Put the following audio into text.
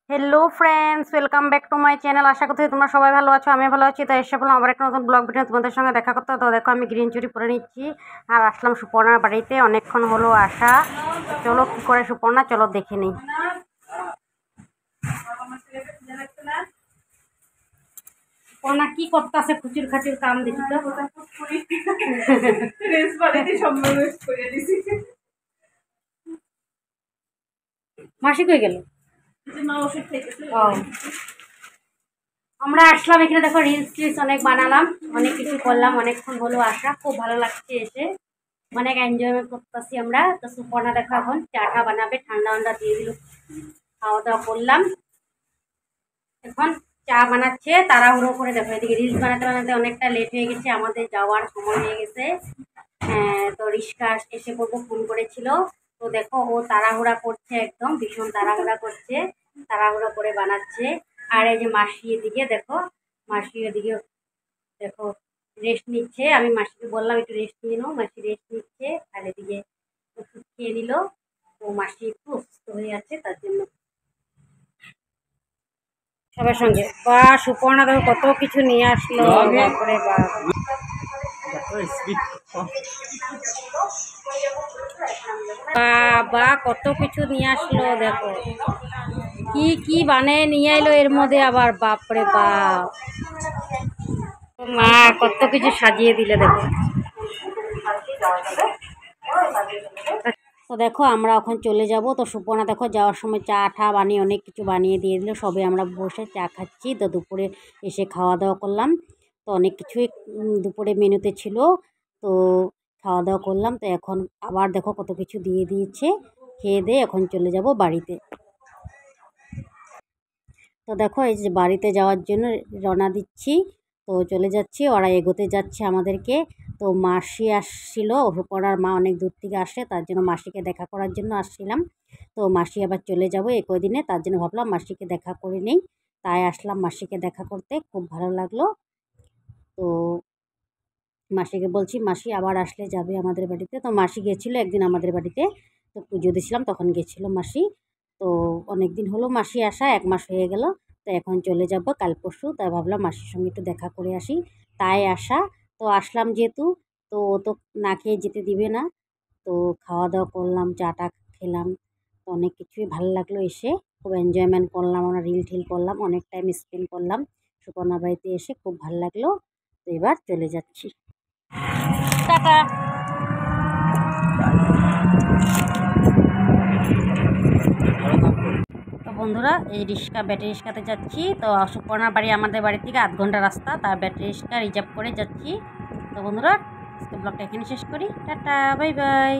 Hello friends, welcome back to my channel. আশা করছি তোমরা সবাই ভালো আছো, আমি ভালো আছি। তো এসে বললাম আবার একটা নতুন ব্লগ ভিডিও তোমাদের সঙ্গে দেখা করতে। তো দেখো আমি গ্রিন চুড়ি পরে নিচ্ছি আর আসলাম সুপর্ণার বাড়িতে। অনেকক্ষণ হলো আসা, চলো কী করে সুপর্ণা, চলো দেখে নিই। সুপর্ণা কি করতেছে? খুচুর খাচুর কাম দেখি তো। মাসি কই গেল? আমরা আসলাম এখানে, দেখো রিলস টিলস অনেক বানালাম, অনেক কিছু করলাম, অনেকক্ষণ হলো আসা, খুব ভালো লাগছে এসে, অনেক এনজয়মেন্ট করতেছি আমরা। তো সুপর্ণা দেখো এখন চাটা বানাবে, ঠান্ডা ঠান্ডা দিয়ে দিল, খাওয়া দাওয়া করলাম। এখন চা বানাচ্ছে তাড়াহুড়ো করে, দেখো এদিকে রিলস বানাতে বানাতে অনেকটা লেট হয়ে গেছে, আমাদের যাওয়ার সময় হয়ে গেছে। তো রিস্কা এসে পড়বো ফোন করেছিল। তো দেখো ও তাড়াহুড়া করছে, একদম ভীষণ তাড়াহুড়া করছে, তাড়াহুড়ো করে বানাচ্ছে। আর এই যে মাসি এদিকে দেখো, মাসি এদিকে দেখো রেস্ট নিচ্ছে। আমি মাসিকে বললাম একটু রেস্ট নিয়ে নাও, মাসি রেস্ট নিচ্ছে। আর এদিকে ওষুধ খেয়ে নিল, তো মাসি একটু অসুস্থ হয়ে আছে তার জন্য। সবার সঙ্গে বা সুপর্ণা দেখো কত কিছু নিয়ে আসলো, বাপরে বাপ। বাবা কত কিছু নিয়ে আসলো, দেখো কি কি বানিয়ে নিয়ে এলো এর মধ্যে আবার, বাপরে বাপ। মা কত কিছু সাজিয়ে দিলে দেখো। তো দেখো আমরা এখন চলে যাব। তো সুপর্ণা দেখো যাওয়ার সময় চা ঠা বানিয়ে অনেক কিছু বানিয়ে দিয়ে দিল, সবে আমরা বসে চা খাচ্ছি। তো দুপুরে এসে খাওয়া দাওয়া করলাম, তো অনেক কিছুই দুপুরে মেনুতে ছিল, তো খাওয়া দাওয়া করলাম। তো এখন আবার দেখো কত কিছু দিয়ে দিয়েছে, খেয়ে দিয়ে এখন চলে যাব বাড়িতে। তো দেখো এই যে বাড়িতে যাওয়ার জন্য রওনা দিচ্ছি, তো চলে যাচ্ছি, ওরা এগোতে যাচ্ছে আমাদেরকে। তো মাসি আসছিল, সুপর্ণার মা অনেক দূর থেকে আসে, তার জন্য মাসিকে দেখা করার জন্য আসছিলাম। তো মাসি আবার চলে যাবো এই কদিনে, তার জন্য ভাবলাম মাসিকে দেখা করে নেই, তাই আসলাম মাসিকে দেখা করতে, খুব ভালো লাগলো। তো মাসিকে বলছি মাসি আবার আসলে যাবে আমাদের বাড়িতে। তো মাসি গেছিলো একদিন আমাদের বাড়িতে, তো পুজো দিয়েছিলাম তখন গেছিলো মাসি। তো অনেক দিন হলো মাসি আসা, 1 মাস হয়ে গেল। তো এখন চলে যাব কাল পরশু, তাই ভাবলাম মাসির সঙ্গে একটু দেখা করে আসি, তাই আসা। তো আসলাম যেহেতু, তো ও তো না খেয়ে যেতে দিবে না। তো খাওয়া দাওয়া করলাম, চা টা খেলাম, তো অনেক কিছুই ভালো লাগলো এসে, খুব এনজয়মেন্ট করলাম, আমরা রিল টিল করলাম, অনেক টাইম স্পেন্ড করলাম সুপর্ণা বাড়িতে এসে, খুব ভালো লাগলো। তো এবার চলে যাচ্ছি, টাটা। তো বন্ধুরা এই ব্যাটারি রিক্সাতে যাচ্ছি। তো সুপর্ণার বাড়ি আমাদের বাড়ি থেকে 8 ঘন্টা রাস্তা, তার ব্যাটারি রিক্সা রিজার্ভ করে যাচ্ছি। তো বন্ধুরা আজকে ব্লগটা এখানে শেষ করি, টাটা বাই বাই।